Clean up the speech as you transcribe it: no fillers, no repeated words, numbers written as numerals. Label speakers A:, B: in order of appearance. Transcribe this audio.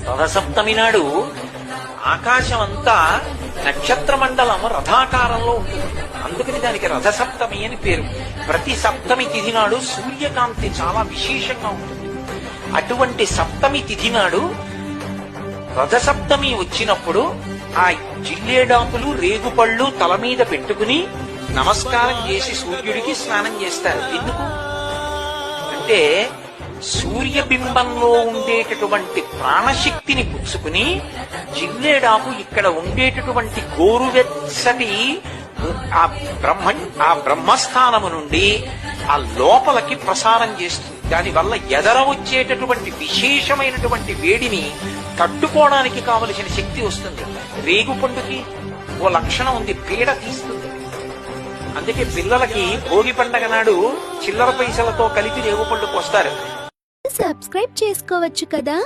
A: రథసప్తమి నాడు ఆకాశం అంతా నక్షత్ర మండలం రథాకారంలో ఉంటుంది. అందుకని దానికి రథసప్తమి అని పేరు. ప్రతి సప్తమి తిథి నాడు సూర్యకాంతి చాలా విశేషంగా ఉంటుంది. అటువంటి సప్తమి తిథి నాడు రథసప్తమి వచ్చినప్పుడు ఆ జిల్లేడాకులు రేగుపళ్ళు తల మీద పెట్టుకుని నమస్కారం చేసి సూర్యుడికి స్నానం చేస్తారు. ఎందుకు అంటే సూర్యబింబంలో ఉండేటటువంటి ప్రాణశక్తిని పుచ్చుకుని జిల్లేడాకు ఇక్కడ ఉండేటటువంటి గోరువెచ్చటి ఆ బ్రహ్మస్థానము నుండి ఆ లోపలికి ప్రసారం చేస్తుంది. దానివల్ల ఎదర వచ్చేటటువంటి విశేషమైనటువంటి వేడిని తట్టుకోవడానికి కావలసిన శక్తి వస్తుంది. రేగుపండుకి ఓ లక్షణం ఉంది, పీడ తీస్తుంది. అందుకే పిల్లలకి భోగి పండగ నాడు చిల్లర పైసలతో కలిపి రేగుపండుకు వస్తారు.
B: సబ్స్క్రైబ్ చేసుకోవచ్చు కదా.